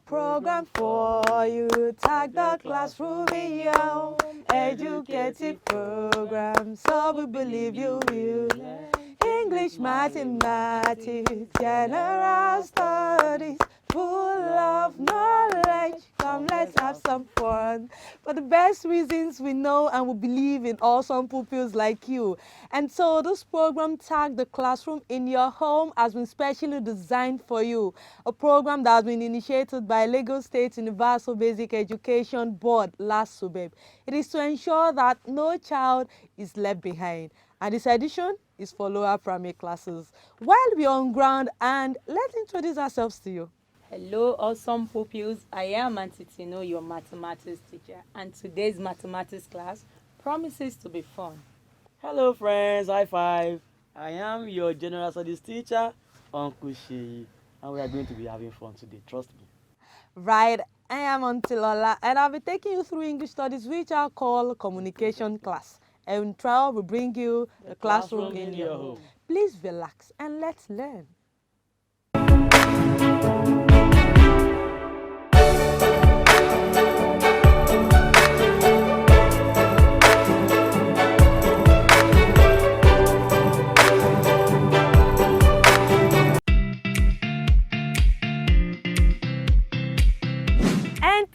program for you. Tag the classroom in your home. Educative program, so we believe you will. English, mathematics, general studies, full of knowledge. Come, let's have some fun. For the best reasons we know and we believe in awesome pupils like you. And so this program, Tag the Classroom in Your Home, has been specially designed for you. A program that has been initiated by Lagos State Universal Basic Education Board, LASUBEB. It is to ensure that no child is left behind. And this edition is for lower primary classes. While we're on ground, and let's introduce ourselves to you. Hello, awesome pupils. I am Auntie Tino, your mathematics teacher, and today's mathematics class promises to be fun. Hello friends, high five. I am your general studies teacher, Uncle Sheyi, and we are going to be having fun today, trust me. Right, I am Antilola, and I'll be taking you through English studies, which I call communication class. And in trial, we bring you the classroom in your home. Please relax and let's learn.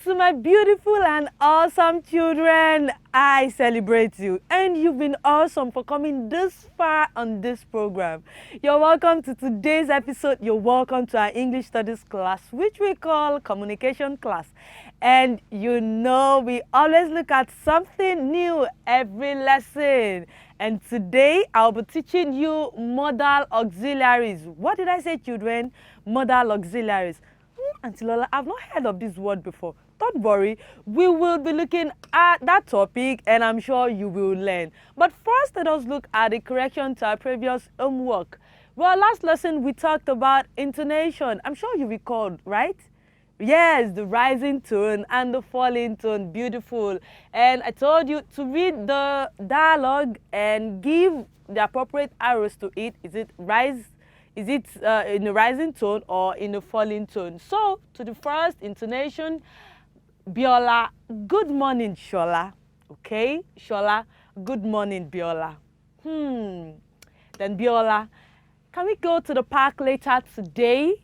To my beautiful and awesome children, I celebrate you, and you've been awesome for coming this far on this program. You're welcome to today's episode. You're welcome to our English studies class, which we call communication class. And you know we always look at something new every lesson. And today I'll be teaching you modal auxiliaries. What did I say, children? Modal auxiliaries. Auntie Lola, I've not heard of this word before. Don't worry, we will be looking at that topic and I'm sure you will learn. But first, let us look at the correction to our previous homework. Well, last lesson we talked about intonation. I'm sure you recalled, right? Yes, the rising tone and the falling tone, beautiful. And I told you to read the dialogue and give the appropriate arrows to it. Is it in a rising tone or in a falling tone? So, to the first intonation, Biola, good morning, Shola. Okay, Shola, good morning, Biola. Then Biola, can we go to the park later today?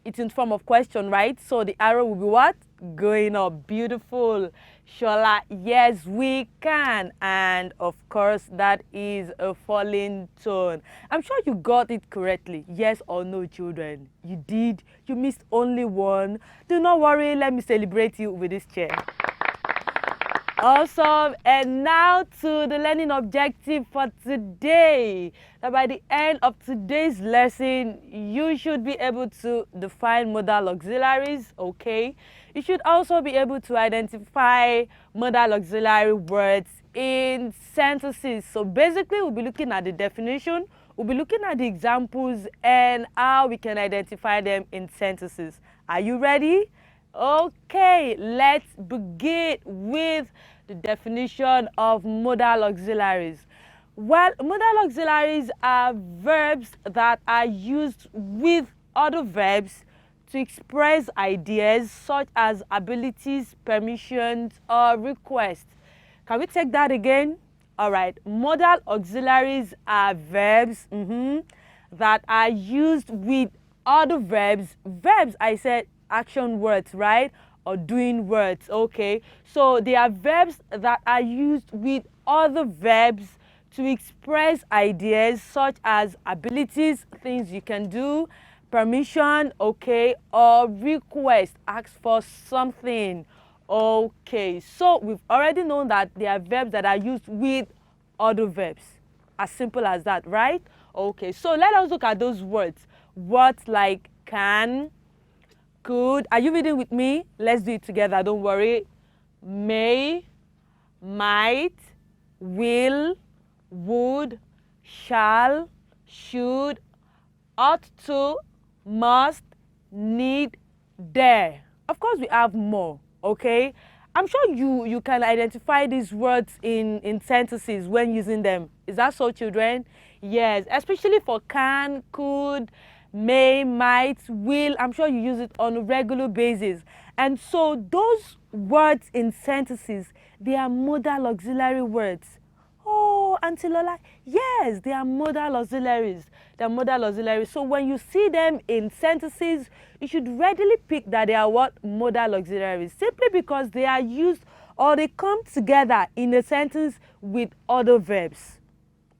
It's in form of question, right? So the arrow will be what? Going up. Beautiful. Shola, yes, we can. And of course, that is a falling tone. I'm sure you got it correctly. Yes or no, children? You did. You missed only one. Do not worry. Let me celebrate you with this chair. Awesome. And now to the learning objective for today. That by the end of today's lesson, you should be able to define modal auxiliaries, okay? You should also be able to identify modal auxiliary words in sentences. So basically, we'll be looking at the definition, we'll be looking at the examples, and how we can identify them in sentences. Are you ready? Okay, let's begin with the definition of modal auxiliaries. Well, modal auxiliaries are verbs that are used with other verbs to express ideas such as abilities, permissions, or requests. Can we take that again? All right, modal auxiliaries are verbs that are used with other verbs. Verbs, I said, action words, right? Or doing words, okay? So they are verbs that are used with other verbs to express ideas such as abilities, things you can do, permission, okay, or request, ask for something, okay. So we've already known that they are verbs that are used with other verbs. As simple as that, right? Okay, so let us look at those words. Words like can, could. Are you reading with me? Let's do it together, don't worry. May, might, will, would, shall, should, ought to, must, need, dare. Of course, we have more, okay? I'm sure you can identify these words in sentences when using them. Is that so, children? Yes, especially for can, could, may, might, will. I'm sure you use it on a regular basis. And so those words in sentences, they are modal auxiliary words. Oh, Auntie Lola, yes, they are modal auxiliaries. They are modal auxiliaries. So when you see them in sentences, you should readily pick that they are what? Modal auxiliaries. Simply because they are used or they come together in a sentence with other verbs.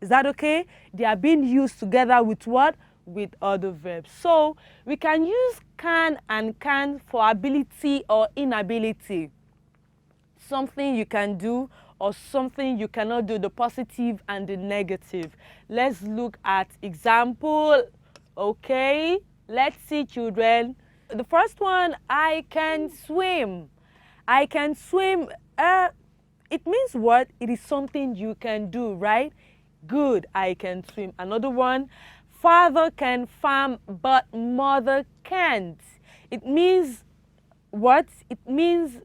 Is that okay? They are being used together with what? With other verbs. So we can use can and can't for ability or inability. Something you can do or something you cannot do, the positive and the negative. Let's look at example. Okay, let's see, children. The first one, I can swim. I can swim. It means what? It is something you can do, right? Good, I can swim. Another one, father can farm, but mother can't. It means what? It means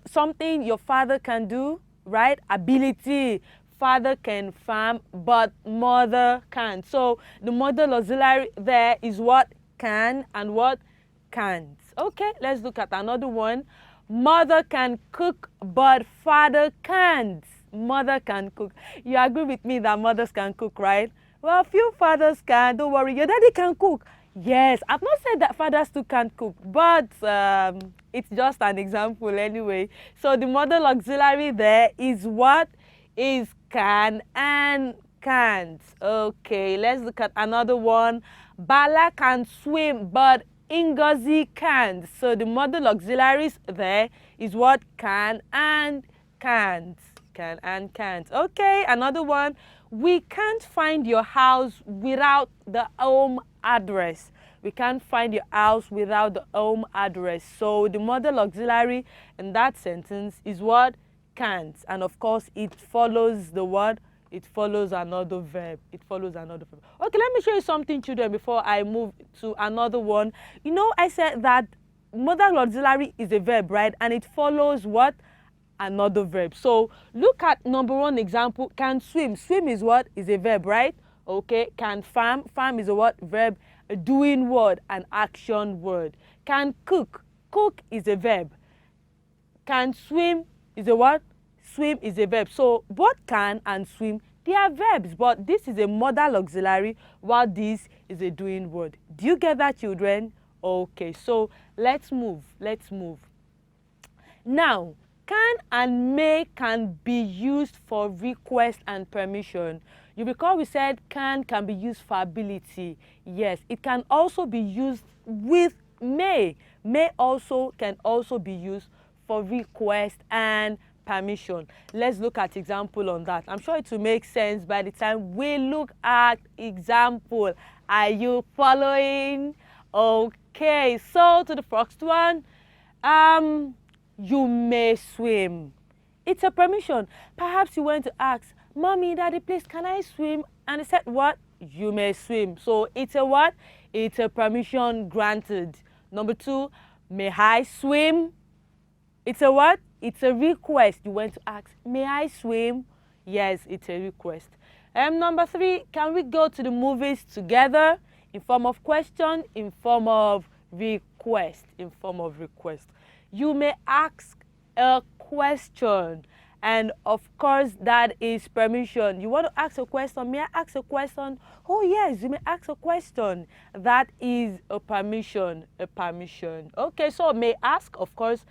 something your father can do, right? Ability. Father can farm, but mother can't. So the modal auxiliary there is what? Can and what? Can't. Okay, let's look at another one. Mother can cook, but father can't. Mother can cook. You agree with me that mothers can cook, right? Well, few fathers can. Don't worry, your daddy can cook. Yes, I've not said that fathers too can't cook, but it's just an example anyway. So the modal auxiliary there is what? Is can and can't. Okay, let's look at another one. Bala can swim, but Ngozi can't. So the modal auxiliaries there is what? Can and can't. Can and can't. Okay, another one. We can't find your house without the home address. We can't find your house without the home address. So the modal auxiliary in that sentence is what? Can't. And of course, it follows the word. It follows another verb. It follows another verb. Okay, let me show you something, children, before I move to another one. You know, I said that modal auxiliary is a verb, right? And it follows what? Another verb. So look at number one example. Can swim. Swim is what? Is a verb, right? Okay. Can farm. Farm is a what? Verb. A doing word. An action word. Can cook. Cook is a verb. Can swim is a what? Swim is a verb. So both can and swim, they are verbs, but this is a modal auxiliary while this is a doing word. Do you get that, children? Okay, so let's move. Let's move. Now, can and may can be used for request and permission. You recall we said can be used for ability. Yes, it can also be used with may. May also can also be used for request and permission. Let's look at example on that. I'm sure it will make sense by the time we look at example. Are you following? Okay, so to the first one, you may swim. It's a permission. Perhaps you went to ask, Mommy, Daddy, please, can I swim? And they said, what? You may swim. So it's a what? It's a permission granted. Number two, may I swim? It's a what? It's a request. You went to ask, may I swim? Yes, it's a request. Number three, can we go to the movies together? In form of question, in form of request, in form of request. You may ask a question, and of course that is permission. You want to ask a question, may I ask a question? Oh yes, you may ask a question. That is a permission, a permission. Okay, so may ask, of course,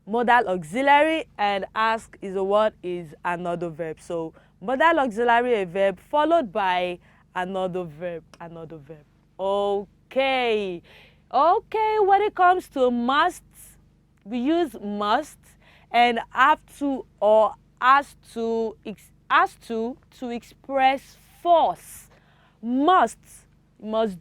modal auxiliary, and ask is a word, is another verb. So modal auxiliary, a verb, followed by another verb, another verb. Okay. Okay, when it comes to must, we use must and have to or has to express force. Must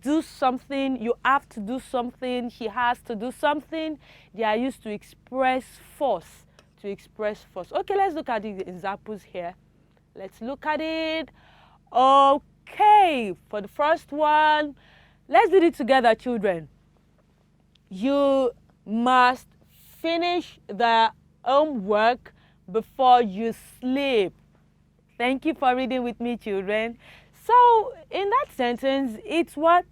do something, you have to do something, he has to do something. They are used to express force, to express force. Okay, let's look at the examples here. Let's look at it. Okay, for the first one, let's do it together, children. You must finish the homework before you sleep. Thank you for reading with me, children. So in that sentence, it's what?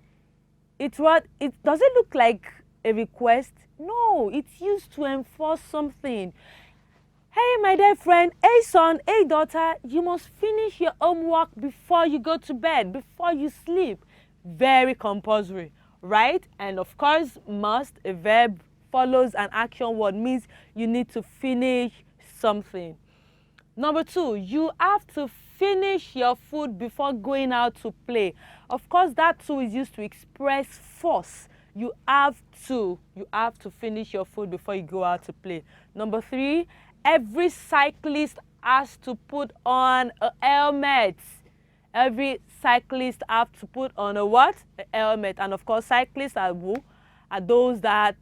It's what it does it look like a request? No, it's used to enforce something. Hey, my dear friend, hey son, hey daughter, you must finish your homework before you go to bed, before you sleep. Very compulsory, right? And of course, must, a verb follows an action word, means you need to finish something. Number 2, you have to finish your food before going out to play. Of course, that too is used to express force. You have to finish your food before you go out to play. Number 3, every cyclist has to put on a helmet. Every cyclist have to put on a what? A helmet. And of course, cyclists are who? Are those that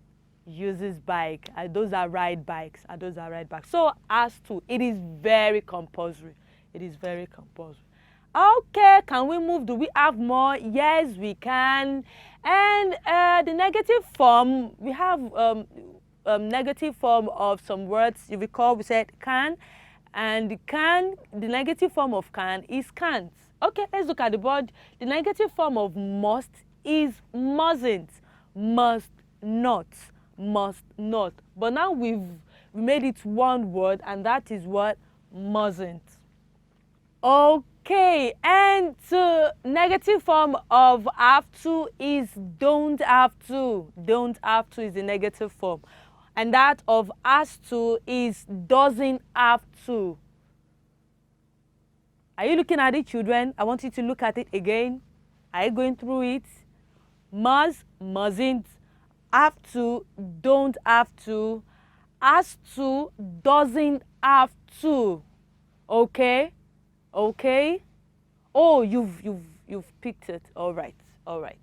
uses bike, are those that ride bikes, are those that ride bikes. So as to, it is very compulsory. It is very compulsory. Okay, can we move? Do we have more? Yes, we can. And the negative form, we have negative form of some words. You recall we said can, and can, the negative form of can is can't. Okay, let's look at the board. The negative form of must is mustn't, must not, must not. But now we made it one word, and that is what? Mustn't. Okay, and negative form of have to is don't have to. Don't have to is the negative form. And that of has to is doesn't have to. Are you looking at it, children? I want you to look at it again. Are you going through it? Must, mustn't, have to, don't have to, has to, doesn't have to. Okay? Okay? Oh, you've picked it. All right. All right.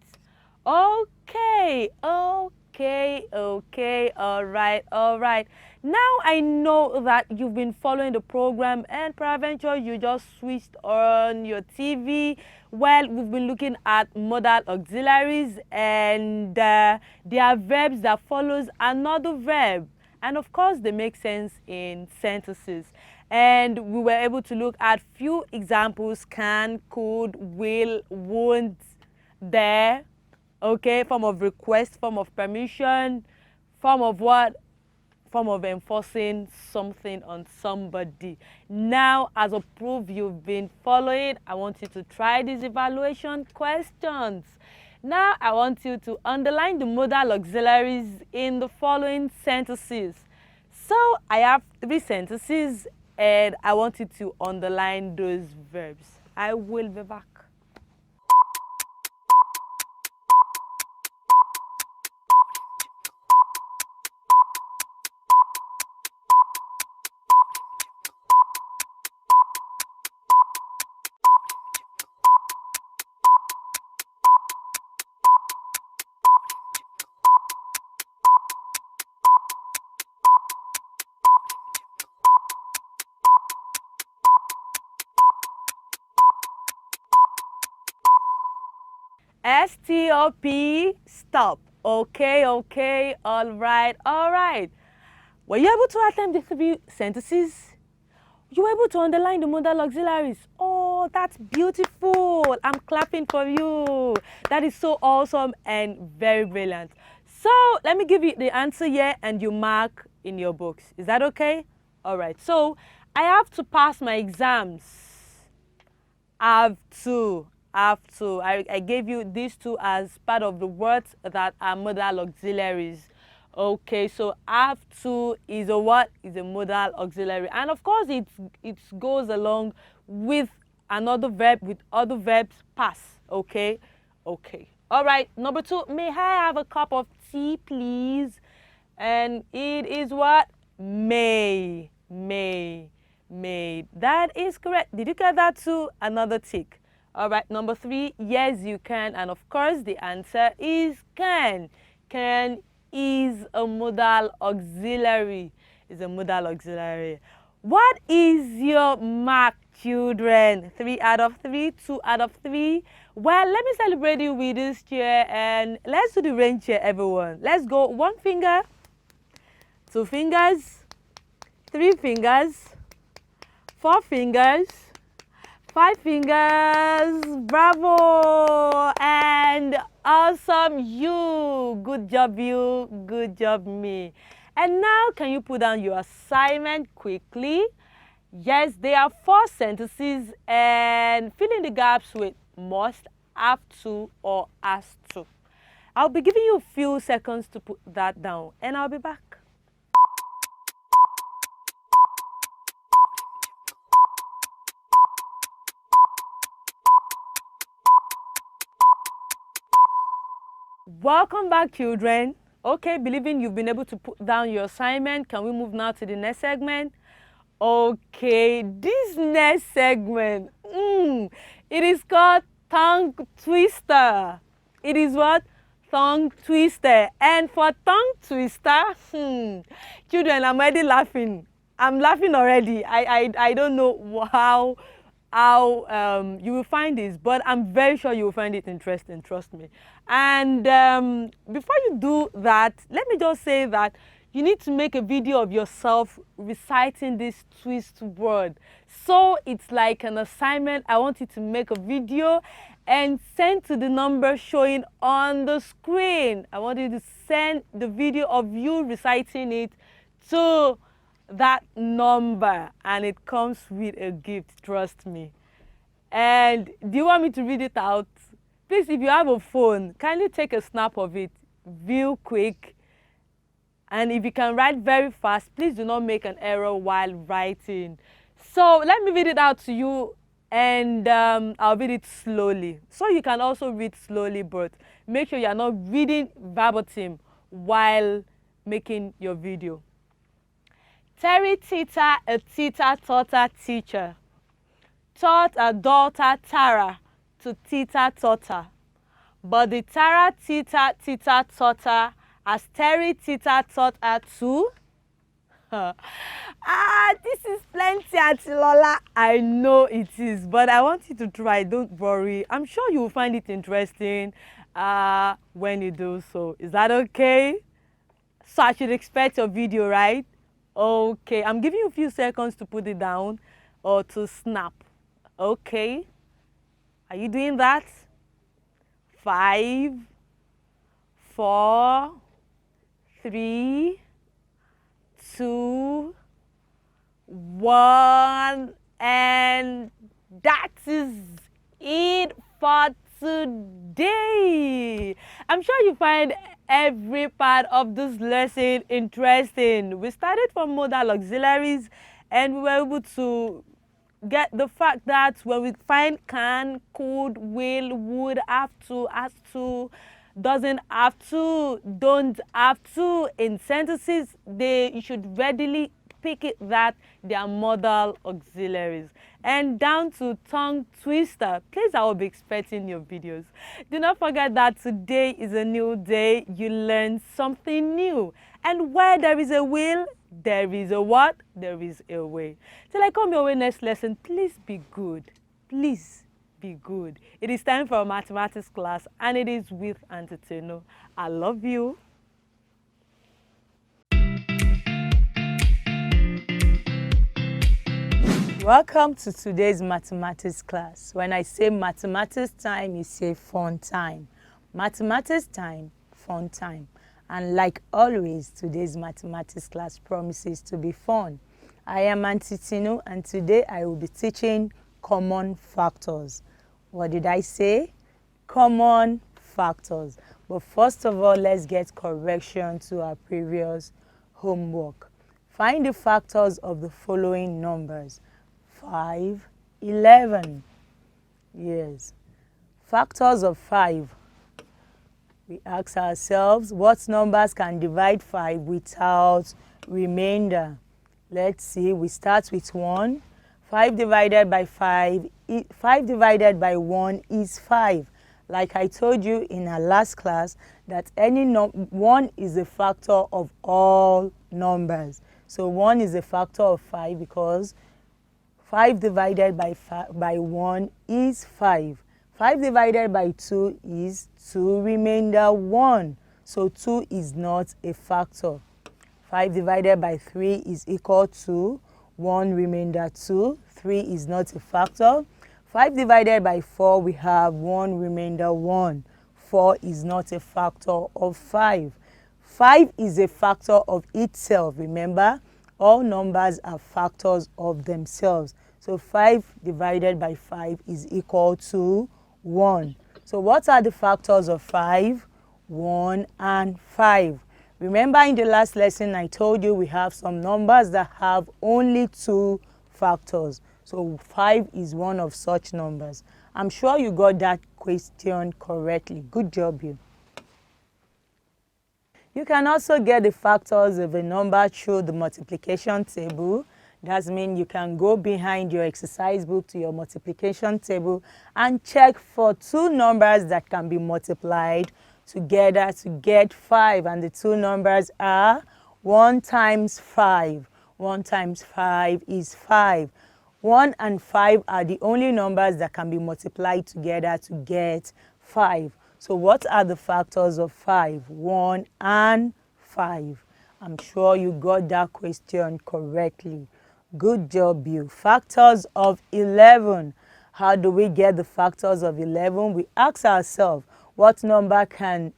Okay. Okay. Okay. All right. All right. Now I know that you've been following the program, and peradventure you just switched on your TV. Well, we've been looking at modal auxiliaries, and they are verbs that follows another verb, and of course they make sense in sentences. And we were able to look at few examples: can, could, will, won't, dare. Okay, form of request, form of permission, form of what? Form of enforcing something on somebody. Now, as a proof you've been following, I want you to try these evaluation questions. Now, I want you to underline the modal auxiliaries in the following sentences. So, I have 3 sentences, and I want you to underline those verbs. I will be back. S-T-O-P, stop. Okay, okay, all right, all right. Were you able to attempt the 3 sentences? You were able to underline the modal auxiliaries. Oh, that's beautiful. I'm clapping for you. That is so awesome and very brilliant. So let me give you the answer here, and you mark in your books. Is that okay? All right. So I have to pass my exams. Have to. I gave you these 2 as part of the words that are modal auxiliaries. Okay, so have to is a what? Is a modal auxiliary. And of course, it goes along with another verb, with other verbs, pass. Okay? Okay. All right, number 2, may I have a cup of tea, please? And it is what? May. May. May. That is correct. Did you get that too? Another tick. All right, number 3, yes, you can. And of course, the answer is can. Can is a modal auxiliary. Is a modal auxiliary. What is your mark, children? 3 out of 3, 2 out of 3. Well, let me celebrate you with this chair, and let's do the rain chair, everyone. Let's go. 1 finger, 2 fingers, 3 fingers, 4 fingers, 5 fingers. Bravo. And Awesome, you. Good job, you. Good job, me. And now, can you put down your assignment quickly? Yes, there are 4 sentences and fill in the gaps with must, have to, or has to. I'll be giving you a few seconds to put that down, and I'll be back. Welcome back, children. Okay, believing you've been able to put down your assignment, can we move now to the next segment? Okay, this next segment, it is called tongue twister. It is what? Tongue twister. And for tongue twister, children, I'm already laughing. I'm laughing already. I don't know how you will find this, but I'm very sure you will find it interesting, trust me. And before you do that, let me just say that you need to make a video of yourself reciting this twist word. So it's like an assignment. I want you to make a video and send to the number showing on the screen. I want you to send the video of you reciting it to that number, and it comes with a gift, trust me. And do you want me to read it out? Please, if you have a phone, kindly take a snap of it real quick. And if you can write very fast, please do not make an error while writing. So let me read it out to you, and I'll read it slowly. So you can also read slowly, but make sure you're not reading verbatim while making your video. Terry Tita, a Tita taught her teacher, taught her daughter Tara to Tita taught her. But the Tara Tita taught her as Terry Tita taught her too. This is plenty, Auntie Lola. I know it is, but I want you to try. Don't worry. I'm sure you will find it interesting when you do so. Is that okay? So I should expect your video, right? Okay, I'm giving you a few seconds to put it down or to snap. Okay, are you doing that? 5, 4, 3, 2, 1, and that is it for today. I'm sure you find every part of this lesson interesting. We started from modal auxiliaries, and we were able to get the fact that when we find can, could, will, would, have to, has to, doesn't have to, don't have to in sentences, you should readily pick it that they are modal auxiliaries. And down to tongue twister, please, I will be expecting your videos. Do not forget that today is a new day. You learn something new. And where there is a will, there is a what? There is a way. Till I come your way next lesson, please be good. Please be good. It is time for a mathematics class, and it is with Auntie Teno. I love you. Welcome to today's mathematics class. When I say mathematics time, you say fun time. Mathematics time, fun time. And like always, today's mathematics class promises to be fun. I am Auntie Tino, and today I will be teaching common factors. What did I say? Common factors. But first of all, let's get correction to our previous homework. Find the factors of the following numbers. 5, 11. Yes. Factors of 5. We ask ourselves, what numbers can divide 5 without remainder? Let's see, we start with 1. 5 divided by 5 divided by 1 is 5. Like I told you in our last class, that 1 is a factor of all numbers. So 1 is a factor of 5 because 5 divided by 1 is 5. 5 divided by 2 is 2 remainder 1. So 2 is not a factor. 5 divided by 3 is equal to 1 remainder 2. 3 is not a factor. 5 divided by 4, we have 1 remainder 1. 4 is not a factor of 5. 5 is a factor of itself. Remember, all numbers are factors of themselves. So 5 divided by 5 is equal to 1. So what are the factors of 5? 1 and 5. Remember in the last lesson I told you we have some numbers that have only 2 factors. So 5 is one of such numbers. I'm sure you got that question correctly. Good job, you. You can also get the factors of a number through the multiplication table. That means you can go behind your exercise book to your multiplication table and check for 2 numbers that can be multiplied together to get 5. And the 2 numbers are 1 times 5. 1 times 5 is 5. 1 and 5 are the only numbers that can be multiplied together to get 5. So what are the factors of 5? 1 and 5. I'm sure you got that question correctly. Good job, you. Factors of 11. How do we get the factors of 11? We ask ourselves, what numbers can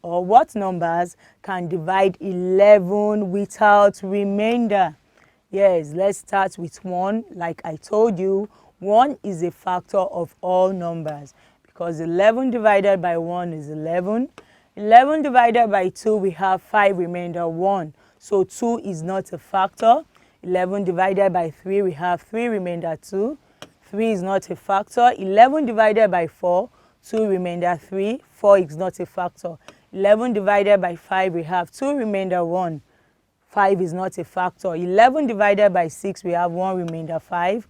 divide 11 without remainder? Yes, let's start with 1. Like I told you, 1 is a factor of all numbers because 11 divided by 1 is 11. 11 divided by 2, we have 5 remainder 1. So 2 is not a factor. 11 divided by 3, we have 3 remainder 2. 3 is not a factor. 11 divided by 4, 2 remainder 3. 4 is not a factor. 11 divided by 5, we have 2 remainder 1. 5 is not a factor. 11 divided by 6, we have 1 remainder 5.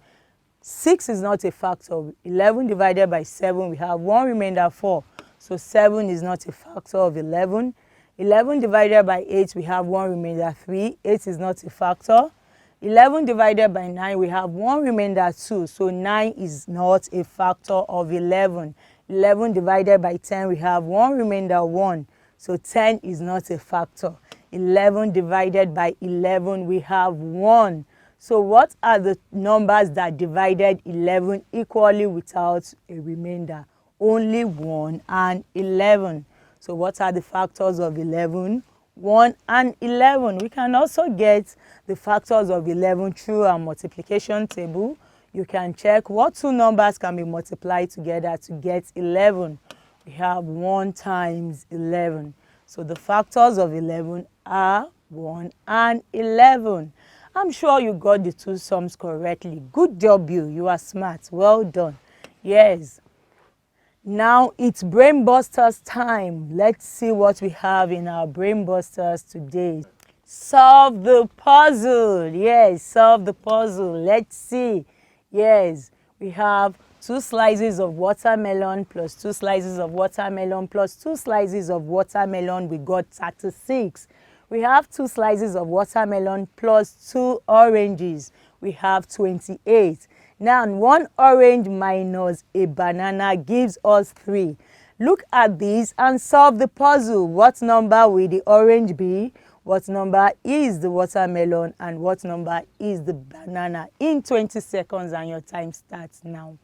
6 is not a factor. 11 divided by 7, we have 1 remainder 4. So 7 is not a factor of 11. 11 divided by 8, we have 1 remainder 3. 8 is not a factor. 11 divided by 9, we have 1 remainder 2. So 9 is not a factor of 11. 11 divided by 10, we have 1 remainder 1. So 10 is not a factor. 11 divided by 11, we have 1. So what are the numbers that divided 11 equally without a remainder? Only 1 and 11. So what are the factors of 11? 1 and 11. We can also get the factors of 11 through our multiplication table. You can check what 2 numbers can be multiplied together to get 11. We have 1 times 11. So the factors of 11 are 1 and 11. I'm sure you got the 2 sums correctly. Good job, you. You are smart. Well done. Yes. Now it's Brain Busters time. Let's see what we have in our Brain Busters today. Solve the puzzle. Yes, solve the puzzle. Let's see. Yes, we have 2 slices of watermelon plus 2 slices of watermelon plus 2 slices of watermelon. We got 36. We have 2 slices of watermelon plus 2 oranges. We have 28. Now 1 orange minus a banana gives us 3. Look at this and solve the puzzle. What number will the orange be? What number is the watermelon? And what number is the banana? In 20 seconds, and your time starts now.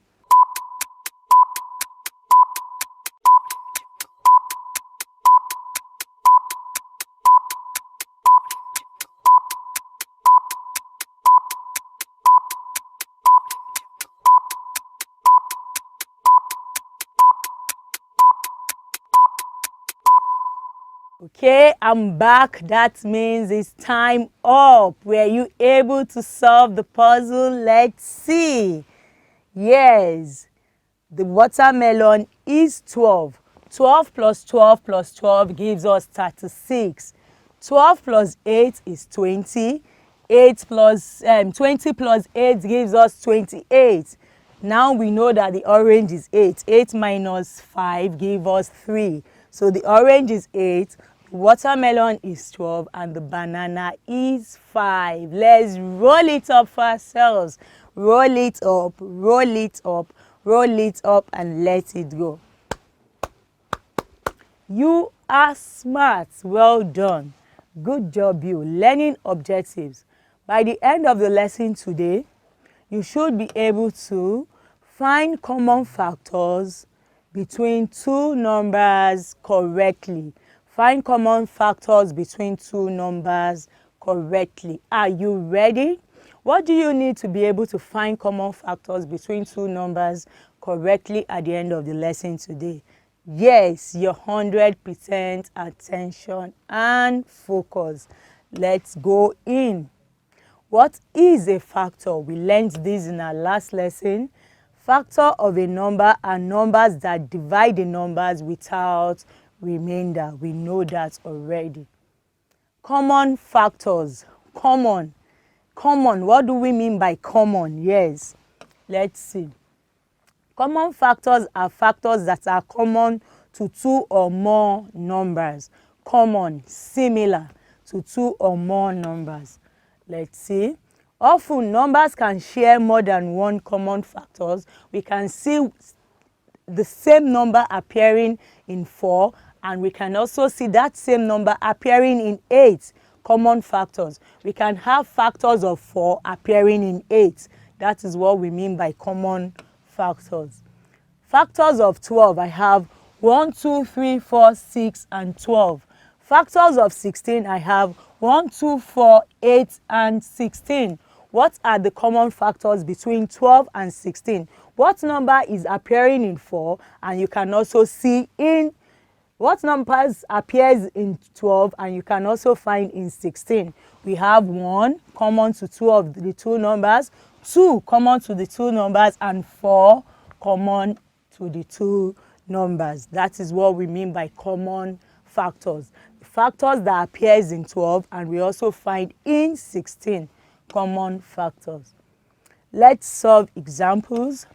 Okay, I'm back. That means it's time up. Were you able to solve the puzzle? Let's see. Yes, the watermelon is 12. 12 plus 12 plus 12 gives us 36. 12 plus 8 is 20. 20 plus 8 gives us 28. Now we know that the orange is 8. 8 minus 5 gives us 3. So the orange is 8. Watermelon is 12 and the banana is 5. Let's roll it up for ourselves. Roll it up, roll it up, roll it up and let it go. You are smart. Well done. Good job, you. Learning objectives. By the end of the lesson today, you should be able to find common factors, between two numbers correctly. Find common factors between two numbers correctly. Are you ready? What do you need to be able to find common factors between two numbers correctly at the end of the lesson today? Yes, your 100% attention and focus. Let's go in. What is a factor? We learned this in our last lesson. Factor of a number are numbers that divide the numbers without remainder. We know that already. Common factors. Common. Common. What do we mean by common? Yes. Let's see. Common factors are factors that are common to two or more numbers. Common, similar to two or more numbers. Let's see. Often numbers can share more than one common factors. We can see the same number appearing in 4, and we can also see that same number appearing in 8 common factors. We can have factors of 4 appearing in 8. That is what we mean by common factors. Factors of 12, I have 1, 2, 3, 4, 6, and 12. Factors of 16, I have 1, 2, 4, 8, and 16. What are the common factors between 12 and 16? What number is appearing in 4, and you can also see in what numbers appears in 12 and you can also find in 16? We have 1 common to two of the two numbers, 2 common to the two numbers, and 4 common to the two numbers. That is what we mean by common factors. Factors that appears in 12 and we also find in 16 common factors. Let's solve examples.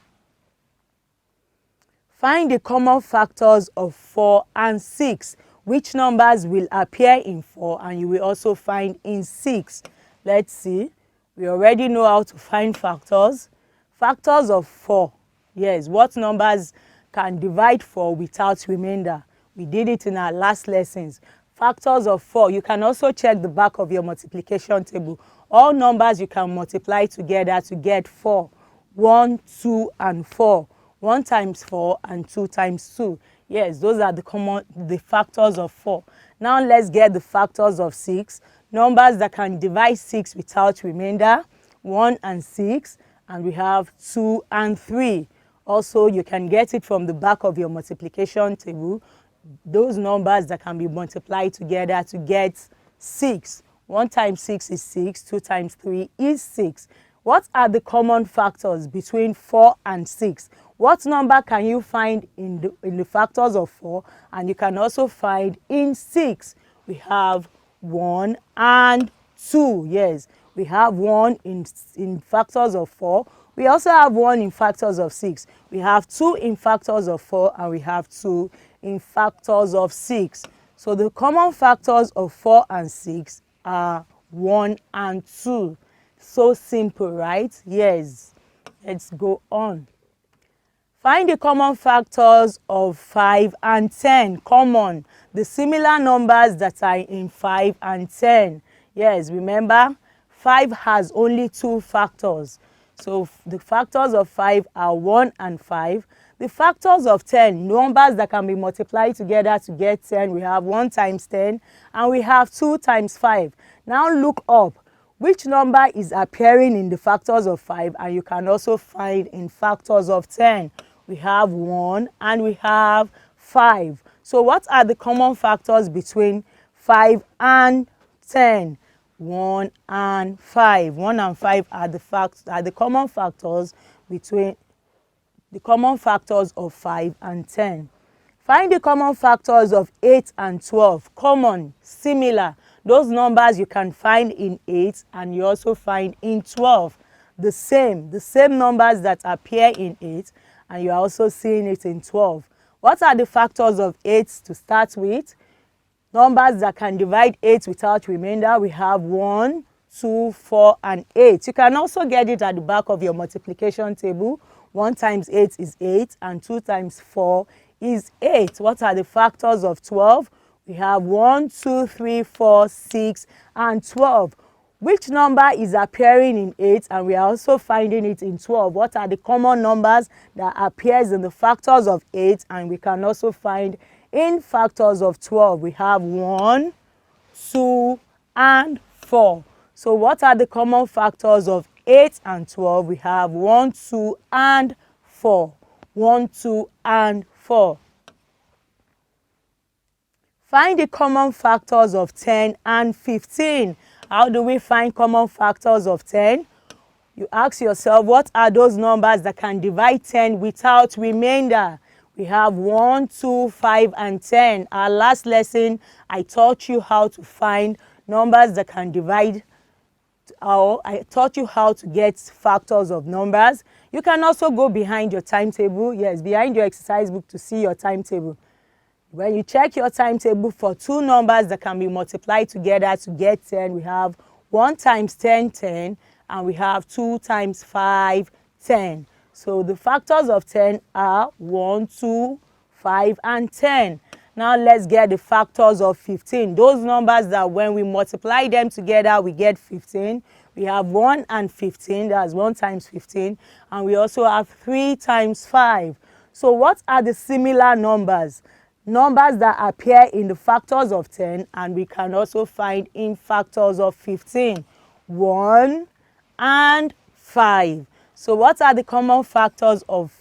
Find the common factors of 4 and 6. Which numbers will appear in 4 and you will also find in 6? Let's see. We already know how to find factors. Factors of 4. Yes, what numbers can divide 4 without remainder? We did it in our last lessons. Factors of 4. You can also check the back of your multiplication table. All numbers you can multiply together to get 4. 1, 2, and 4. 1 times 4 and 2 times 2. Yes, those are the factors of 4. Now let's get the factors of 6. Numbers that can divide 6 without remainder. 1 and 6. And we have 2 and 3. Also, you can get it from the back of your multiplication table. Those numbers that can be multiplied together to get 6. 1 times 6 is 6. 2 times 3 is 6. What are the common factors between 4 and 6? What number can you find in the factors of 4 and you can also find in 6? We have 1 and 2. Yes, we have 1 in factors of 4. We also have 1 in factors of 6. We have 2 in factors of 4 and we have 2 in factors of 6. So the common factors of 4 and 6 are 1 and 2. So simple, right? Yes. Let's go on. Find the common factors of 5 and 10. Common. The similar numbers that are in 5 and 10. Yes, remember, 5 has only 2 factors. So the factors of 5 are 1 and 5. The factors of 10, numbers that can be multiplied together to get 10, we have 1 times 10 and we have 2 times 5. Now look up. Which number is appearing in the factors of 5 and you can also find in factors of 10? We have 1 and we have 5. So what are the common factors between 5 and 10? 1 and 5. 1 and 5 are the common factors between the common factors of 5 and 10. Find the common factors of 8 and 12. Common, similar. Those numbers you can find in 8 and you also find in 12. The same numbers that appear in 8 and you're also seeing it in 12. What are the factors of 8 to start with? Numbers that can divide 8 without remainder, we have 1, 2, 4, and 8. You can also get it at the back of your multiplication table. 1 times 8 is 8 and 2 times 4 is 8. What are the factors of 12? We have 1, 2, 3, 4, 6, and 12. Which number is appearing in 8 and we are also finding it in 12? What are the common numbers that appears in the factors of 8 and we can also find in factors of 12? We have 1, 2, and 4. So what are the common factors of 8 and 12? We have 1, 2, and 4. 1, 2, and 4. Find the common factors of 10 and 15. How do we find common factors of 10? You ask yourself, what are those numbers that can divide 10 without remainder? We have 1, 2, 5, and 10. Our last lesson, I taught you how to find numbers that can divide, or I taught you how to get factors of numbers. You can also go behind your timetable, yes, behind your exercise book to see your timetable. When you check your timetable for two numbers that can be multiplied together to get 10, we have 1 times 10, 10, and we have 2 times 5, 10. So the factors of 10 are 1, 2, 5, and 10. Now let's get the factors of 15. Those numbers that when we multiply them together, we get 15. We have 1 and 15, that's 1 times 15. And we also have 3 times 5. So what are the similar numbers? Numbers that appear in the factors of 10 and we can also find in factors of 15. 1 and 5. So what are the common factors of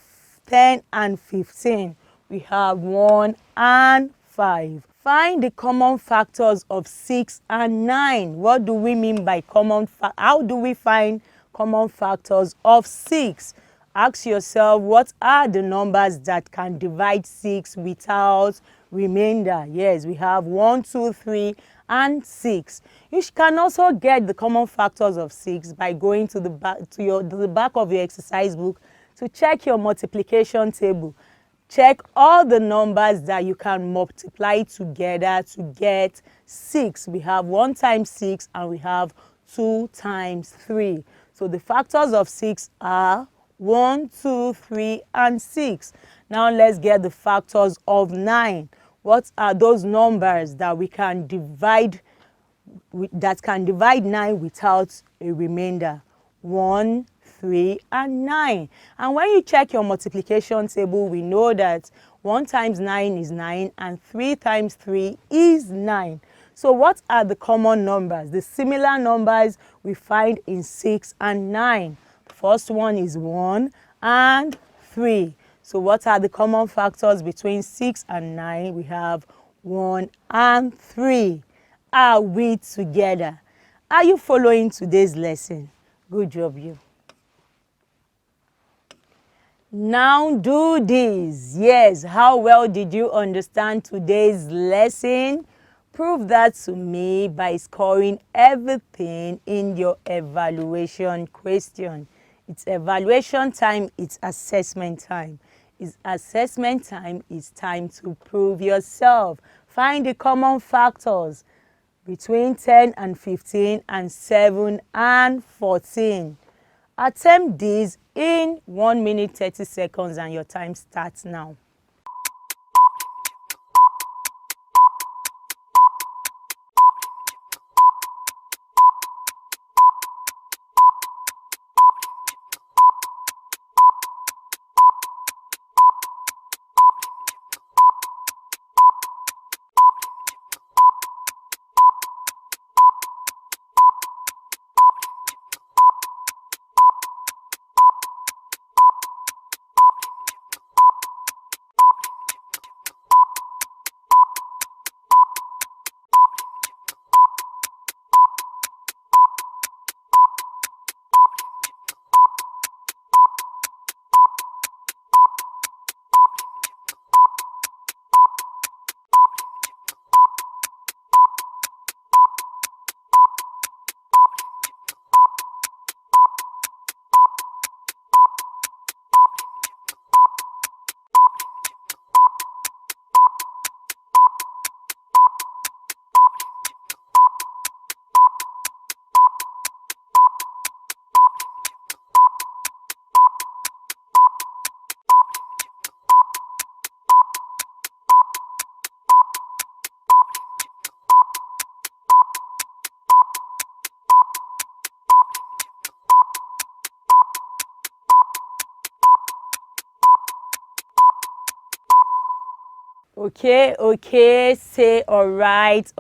10 and 15? We have 1 and 5. Find the common factors of 6 and 9. What do we mean by how do we find common factors of 6? Ask yourself, what are the numbers that can divide 6 without remainder? Yes, we have 1, 2, 3, and 6. You can also get the common factors of 6 by going to the back of your exercise book to check your multiplication table. Check all the numbers that you can multiply together to get 6. We have 1 times 6 and we have 2 times 3. So the factors of 6 are 1, 2, 3, and 6. Now let's get the factors of 9. What are those numbers that we can divide, that can divide 9 without a remainder? 1, 3, and 9. And when you check your multiplication table, we know that 1 times 9 is 9 and 3 times 3 is 9. So what are the common numbers? The similar numbers we find in 6 and 9. First one is 1 and 3. So what are the common factors between 6 and 9? We have 1 and 3. Are we together? Are you following today's lesson? Good job, you. Now do this. Yes, how well did you understand today's lesson? Prove that to me by scoring everything in your evaluation question. It's evaluation time, it's assessment time. It's assessment time, it's time to prove yourself. Find the common factors between 10 and 15 and 7 and 14. Attempt this in 1 minute 30 seconds and your time starts now. Okay, say all right.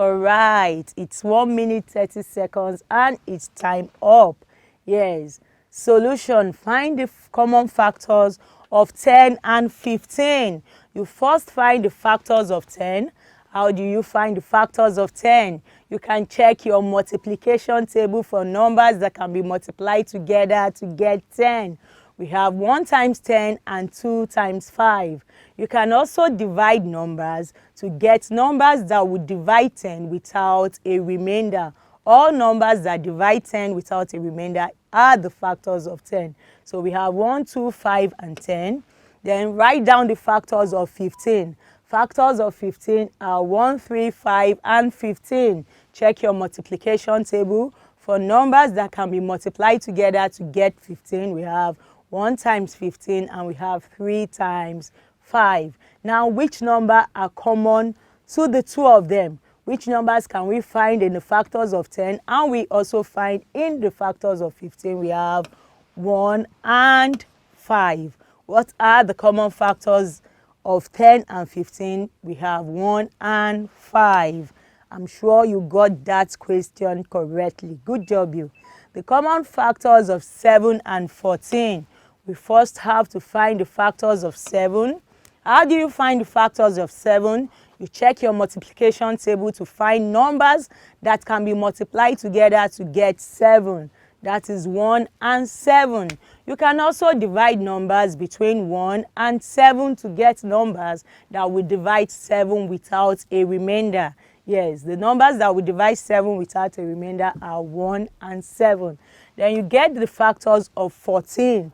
It's 1 minute 30 seconds and it's time up. Yes. Solution, find the common factors of 10 and 15. You first find the factors of 10. How do you find the factors of 10? You can check your multiplication table for numbers that can be multiplied together to get 10. We have 1 times 10 and 2 times 5. You can also divide numbers to get numbers that would divide 10 without a remainder. All numbers that divide 10 without a remainder are the factors of 10. So we have 1, 2, 5, and 10. Then write down the factors of 15. Factors of 15 are 1, 3, 5, and 15. Check your multiplication table for numbers that can be multiplied together to get 15. We have 1 times 15 and we have 3 times 5. Now, which number are common to the two of them? Which numbers can we find in the factors of 10 and we also find in the factors of 15? We have 1 and 5. What are the common factors of 10 and 15? We have 1 and 5. I'm sure you got that question correctly. Good job, you. The common factors of 7 and 14. We first have to find the factors of 7. How do you find the factors of 7? You check your multiplication table to find numbers that can be multiplied together to get 7. That is 1 and 7. You can also divide numbers between 1 and 7 to get numbers that will divide 7 without a remainder. Yes, the numbers that will divide 7 without a remainder are 1 and 7. Then you get the factors of 14.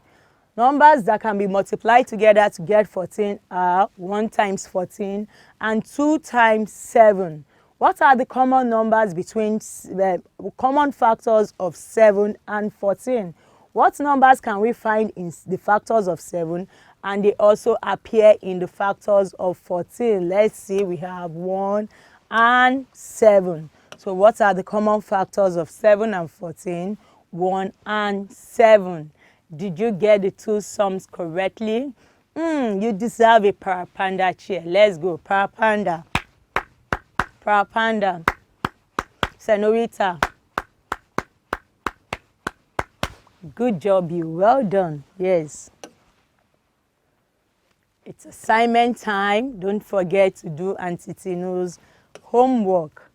Numbers that can be multiplied together to get 14 are 1 times 14 and 2 times 7. What are the common numbers between common factors of 7 and 14? What numbers can we find in the factors of 7 and they also appear in the factors of 14? Let's see, we have 1 and 7. So what are the common factors of 7 and 14? 1 and 7. Did you get the two sums correctly? You deserve a Parapanda chair. Let's go. Parapanda. Parapanda. Senorita. Good job, you. Well done. Yes. It's assignment time. Don't forget to do Auntie Tinu's homework.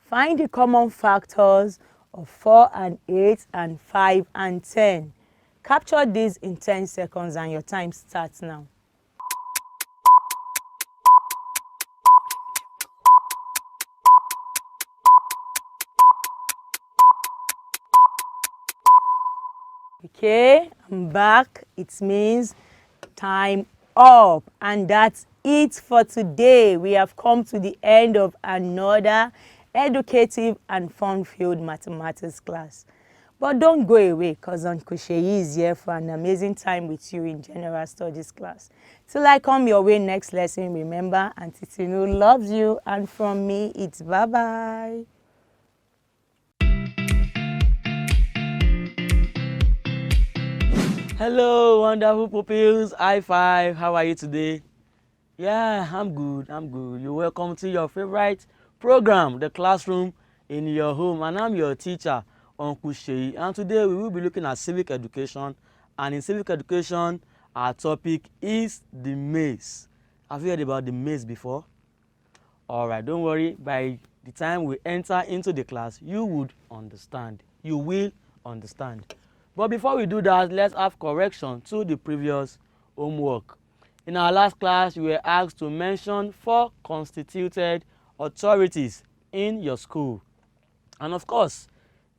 Find the common factors of 4 and 8 and 5 and 10. Capture these in 10 seconds and your time starts now. Okay, I'm back. It means time up. And that's it for today. We have come to the end of another educative and fun-filled mathematics class. But don't go away because Uncle Sheyi is here for an amazing time with you in General Studies class. Till I come your way next lesson, remember, Auntie Tinu loves you. And from me, it's bye-bye. Hello, wonderful pupils. High five. How are you today? Yeah, I'm good. You're welcome to your favorite program, The Classroom in Your Home. And I'm your teacher, Uncle Sheyi. And today we will be looking at civic education. And in civic education, our topic is the maze. Have you heard about the maze before? Alright, don't worry. By the time we enter into the class, you would understand. You will understand. But before we do that, let's have correction to the previous homework. In our last class, you were asked to mention 4 constituted authorities in your school. And of course,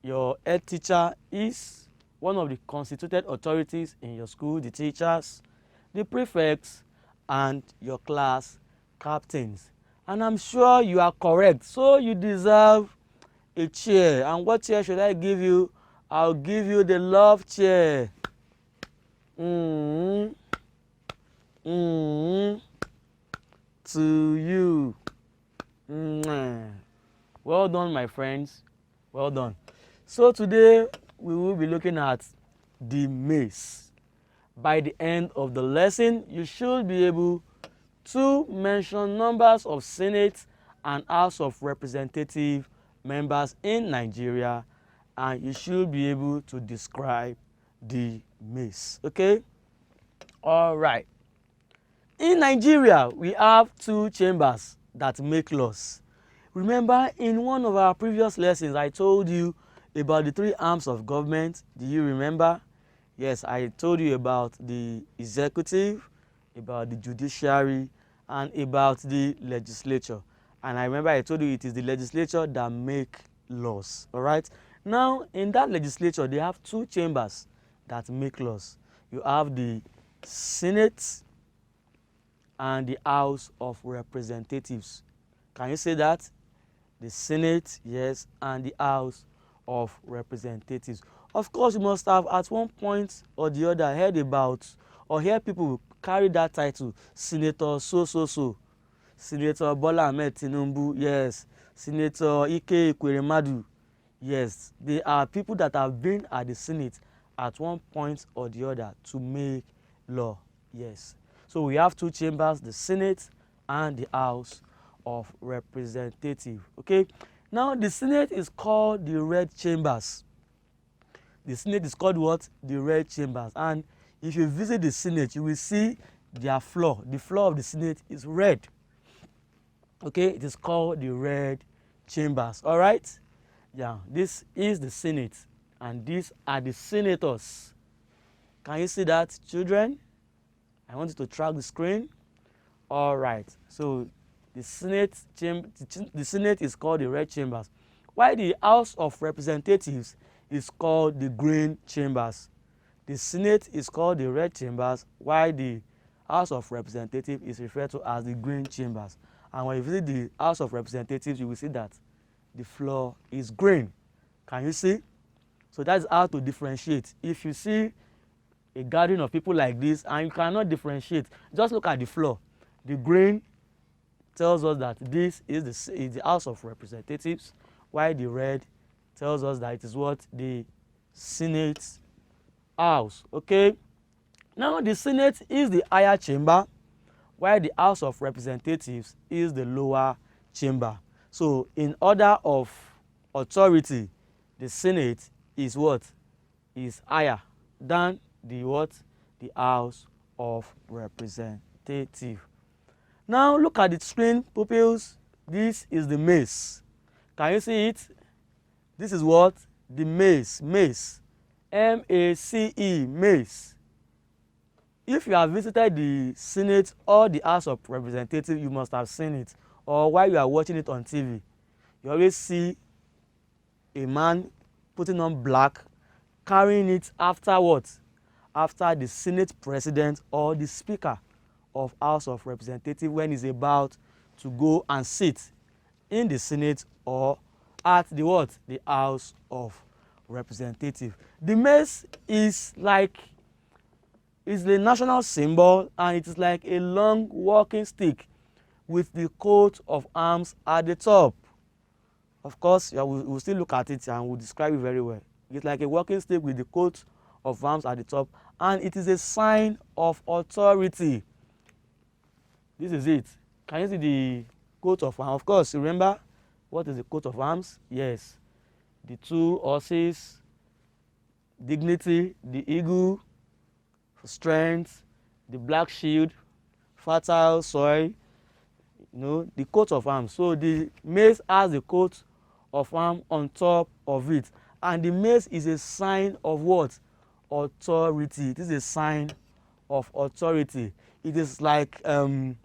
your head teacher is one of the constituted authorities in your school, the teachers, the prefects, and your class captains. And I'm sure you are correct. So you deserve a chair. And what chair should I give you? I'll give you the love chair. To you. Well done, my friends. Well done. So today we will be looking at the maze. By the end of the lesson, you should be able 2 mention numbers of Senate and House of Representative members in Nigeria, and you should be able to describe the maze. Okay? All right. In Nigeria, we have 2 chambers that make laws. Remember, in one of our previous lessons, I told you about the 3 arms of government. Do you remember? Yes, I told you about the executive, about the judiciary, and about the legislature. And I remember I told you it is the legislature that make laws. All right? Now, in that legislature, they have 2 chambers that make laws. You have the Senate and the House of Representatives. Can you say that? The Senate, yes, and the House of Representatives. Of course, you must have at one point or the other heard about or hear people carry that title, Senator so. Senator Bola Ahmed Tinubu, yes. Senator Ike Ekweremadu, yes. They are people that have been at the Senate at one point or the other to make law, yes. So we have 2 chambers, the Senate and the House of Representatives. Okay, now the Senate is called the Red Chambers. The Senate is called what? The Red Chambers. And if you visit the Senate, you will see their floor. The floor of the Senate is red. Okay, it is called the Red Chambers. All right? Yeah, this is the Senate, and these are the senators. Can you see that, children? I want you to track the screen. All right, so the Senate is called the Red Chambers, while the House of Representatives is called the Green Chambers. The Senate is called the Red Chambers, while the House of Representatives is referred to as the Green Chambers. And when you visit the House of Representatives, you will see that the floor is green. Can you see? So that's how to differentiate. If you see a gathering of people like this and you cannot differentiate, just look at the floor. The green tells us that this is the House of Representatives, while the red tells us that it is what? The Senate House. Okay? Now the Senate is the higher chamber, while the House of Representatives is the lower chamber. So in order of authority, the Senate is what? Is higher than the what? The House of Representatives. Now look at the screen, pupils. This is the maze. Can you see it? This is what? The maze. Maze. M-A-C-E. Maze. If you have visited the Senate or the House of Representatives, you must have seen it. Or while you are watching it on TV, you always see a man putting on black, carrying it after what? After the Senate President or the Speaker of House of Representatives when he's about to go and sit in the Senate or at the what? The House of Representatives. The mace is like, it's the national symbol, and it is like a long walking stick with the coat of arms at the top. Of course, we'll still look at it and we'll describe it very well. It's like a walking stick with the coat of arms at the top, and it is a sign of authority. This is it. Can you see the coat of arms? Of course, remember what is the coat of arms? Yes. The 2 horses, dignity, the eagle, strength, the black shield, fertile soil, the coat of arms. So the mace has the coat of arms on top of it, and the mace is a sign of what? Authority. It is a sign of authority. It is like the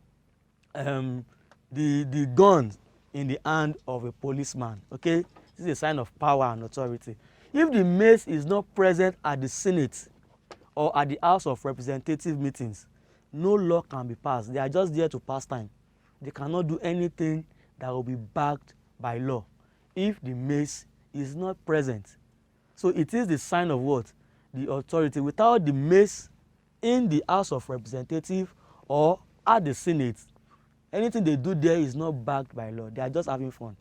gun in the hand of a policeman. Okay, this is a sign of power and authority. If the mace is not present at the Senate or at the House of Representatives meetings, no law can be passed. They are just there to pass time. They cannot do anything that will be backed by law if the mace is not present. So it is the sign of what? The authority. Without the mace in the House of Representatives or at the Senate, anything they do there is not backed by law. They are just having fun.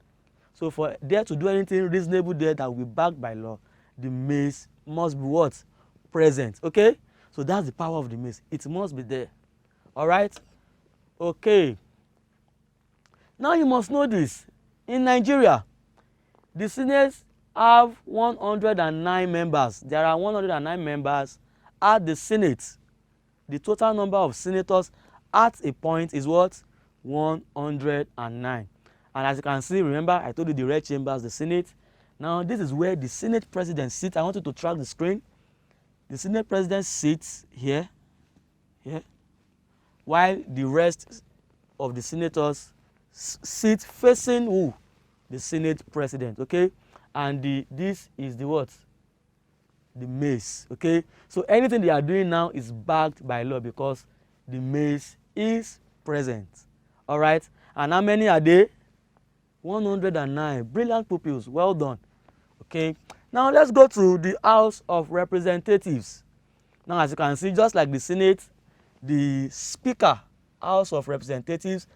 So for there to do anything reasonable there that will be backed by law, the mace must be what? Present. Okay? So that's the power of the mace. It must be there. All right? Okay. Now you must know this. In Nigeria, the Senate have 109 members. There are 109 members at the Senate. The total number of senators at a point is what? 109. And as you can see, remember I told you the red chambers, the Senate. Now this is where the Senate president sits. I want you to track the screen. The Senate president sits here, while the rest of the senators sit facing who? The Senate president, okay? And this is the what? The mace, okay? So anything they are doing now is backed by law because the mace is present, all right? And how many are they? 109. Brilliant pupils, well done, okay? Now let's go to the House of Representatives. Now as you can see, just like the Senate, the Speaker, House of Representatives,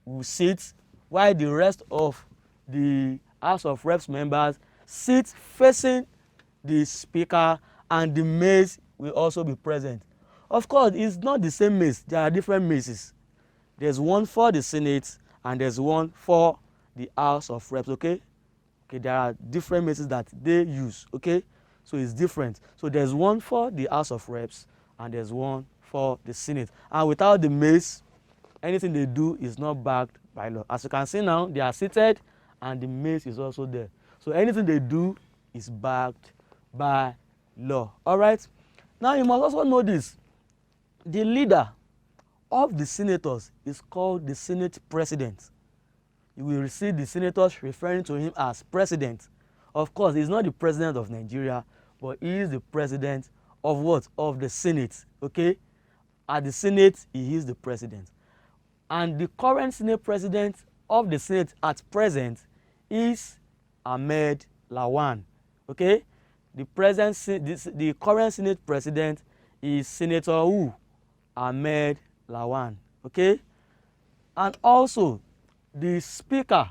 will sit while the rest of the House of Reps members sit facing the Speaker, and the mace will also be present. Of course, it's not the same mace. There are different maces. There's one for the Senate and there's one for the House of Reps, okay? Okay, there are different maces that they use, okay? So it's different. So there's one for the House of Reps and there's one for the Senate. And without the mace, anything they do is not backed by law. As you can see now, they are seated and the mace is also there. So anything they do is backed by law. All right? Now you must also know this. The leader of the senators is called the Senate President. You will see the senators referring to him as president. Of course, he's not the president of Nigeria, but he is the president of what? Of the Senate. Okay? At the Senate, he is the president. And the current Senate president of the Senate at present is Ahmed Lawan. Okay? The current Senate president is Senator who? Ahmed Lawan. Okay? And also, the speaker,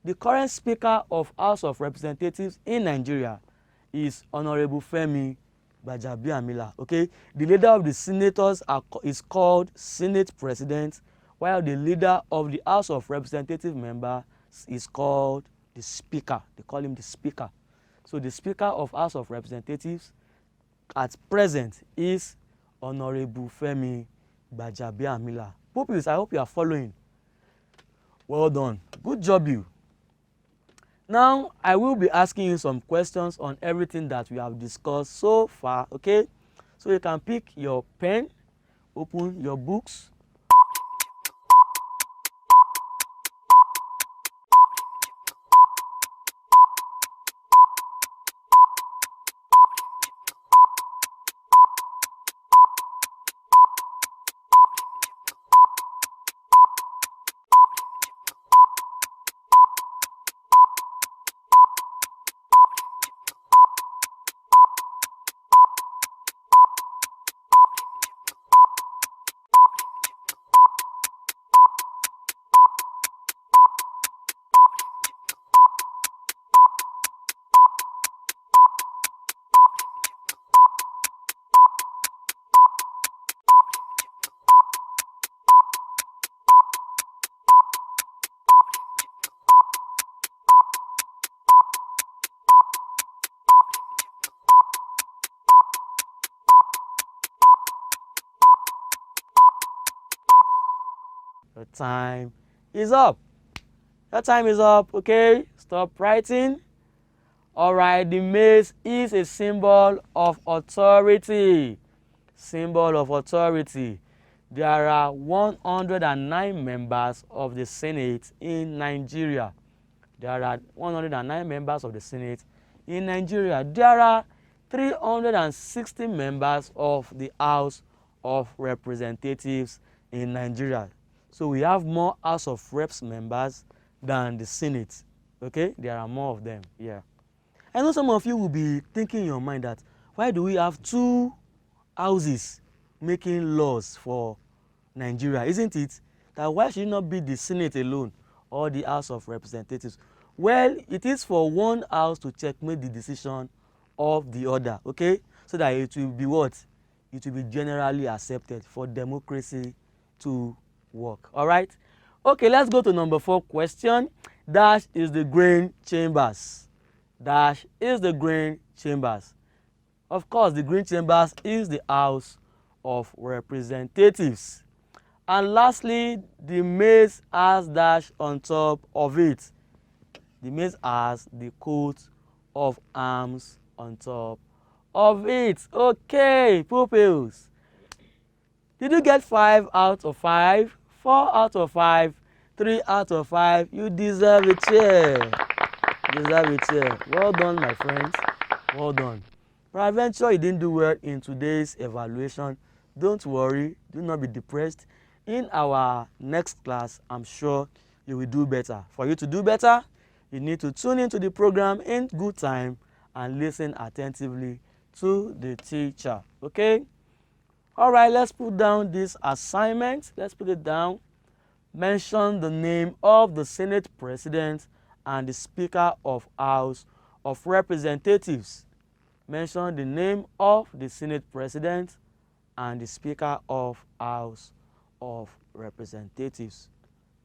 the current speaker of House of Representatives in Nigeria is Honorable Femi Gbajabiamila. Okay? The leader of the senators is called Senate President, while the leader of the House of Representative member is called the Speaker. They call him the Speaker. So the Speaker of House of Representatives at present is Honorable Femi Gbajabiamila. Pupils, I hope you are following. Well done. Good job, you. Now, I will be asking you some questions on everything that we have discussed so far, okay? So you can pick your pen, open your books. Your time is up. Your time is up, okay? Stop writing. All right, the mace is a symbol of authority. Symbol of authority. There are 109 members of the Senate in Nigeria. There are 109 members of the Senate in Nigeria. There are 360 members of the House of Representatives in Nigeria. So we have more House of Reps members than the Senate. Okay? There are more of them. Yeah. I know some of you will be thinking in your mind that why do we have two houses making laws for Nigeria? Isn't it that why should it not be the Senate alone or the House of Representatives? Well, it is for one house to checkmate the decision of the other, okay? So that it will be what? It will be generally accepted for democracy to work. All right. Okay, let's go to number 4 question. Dash is the grain chambers. Dash is the grain chambers. Of course, the grain chambers is the House of Representatives. And lastly, the maize has dash on top of it. The maize has the coat of arms on top of it. Okay, pupils. Did you get 5 out of 5? 4 out of 5? 3 out of 5? You deserve a chair. Deserve a chair. Well done, my friends. Well done. Peradventure you didn't do well in today's evaluation. Don't worry. Do not be depressed. In our next class, I'm sure you will do better. For you to do better, you need to tune into the program in good time and listen attentively to the teacher. Okay? All right, let's put down this assignment. Let's put it down. Mention the name of the Senate President and the Speaker of House of Representatives. Mention the name of the Senate President and the Speaker of House of Representatives.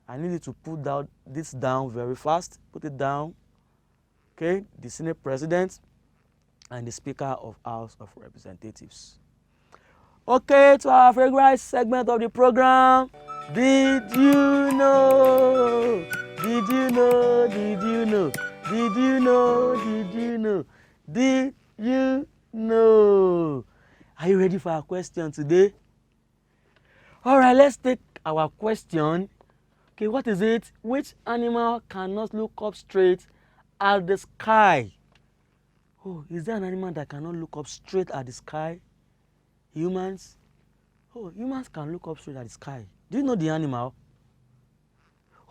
I need you to put this down very fast. Put it down. Okay, the Senate President and the Speaker of House of Representatives. Okay, to our favorite segment of the program. Did you know? Did you know? Did you know? Did you know? Did you know? Did you know? Are you ready for our question today? All right, let's take our question. Okay, what is it? Which animal cannot look up straight at the sky? Oh, is there an animal that cannot look up straight at the sky? Humans? Oh, humans can look up straight at the sky. Do you know the animal?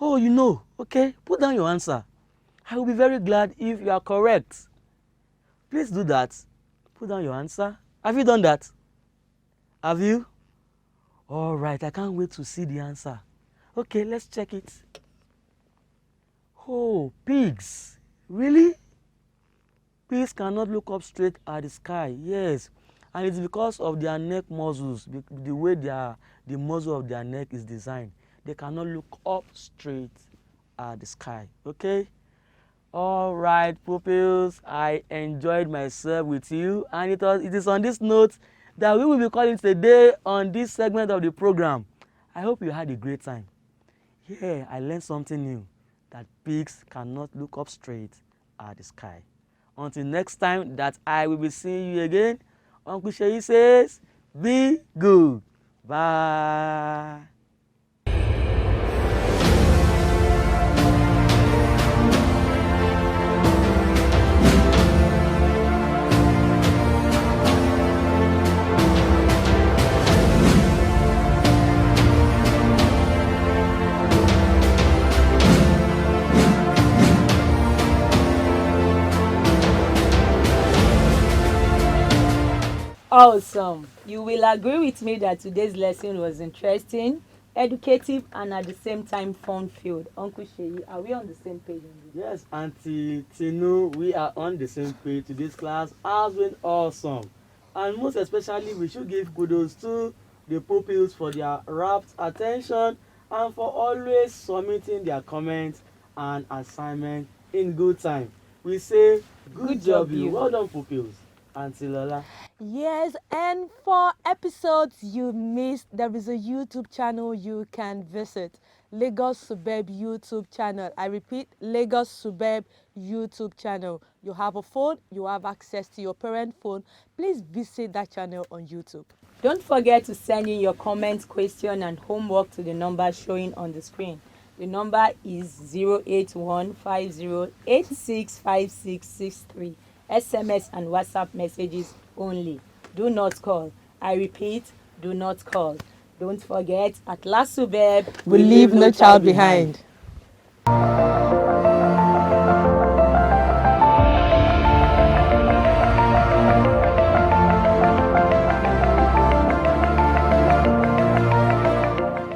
Oh, you know. Okay, put down your answer. I will be very glad if you are correct. Please do that. Put down your answer. Have you done that? Have you? All right, I can't wait to see the answer. Okay, let's check it. Oh, pigs. Really? Pigs cannot look up straight at the sky. Yes. And it's because of their neck muscles, the way the muzzle of their neck is designed. They cannot look up straight at the sky. Okay? All right, pupils, I enjoyed myself with you. And it is on this note that we will be calling today on this segment of the program. I hope you had a great time. Yeah, I learned something new, that pigs cannot look up straight at the sky. Until next time that I will be seeing you again, Uncle Sheyi says, be good. Bye. Awesome. You will agree with me that today's lesson was interesting, educative, and at the same time fun-filled. Uncle Sheyi, are we on the same page? Yes, Auntie Tinu, we are on the same page. Today's class has been awesome. And most especially, we should give kudos to the pupils for their rapt attention and for always submitting their comments and assignments in good time. We say, good job you. Well done, pupils. Auntie Lola. Yes, and for episodes you missed, there is a YouTube channel you can visit. Lagos Suburb YouTube channel. I repeat, Lagos Suburb YouTube channel. You have a phone, you have access to your parent phone. Please visit that channel on YouTube. Don't forget to send in your comments, question, and homework to the number showing on the screen. The number is 08150865663. SMS and WhatsApp messages only. Do not call. I repeat, do not call. Don't forget, at Last Suburb, We leave no child behind.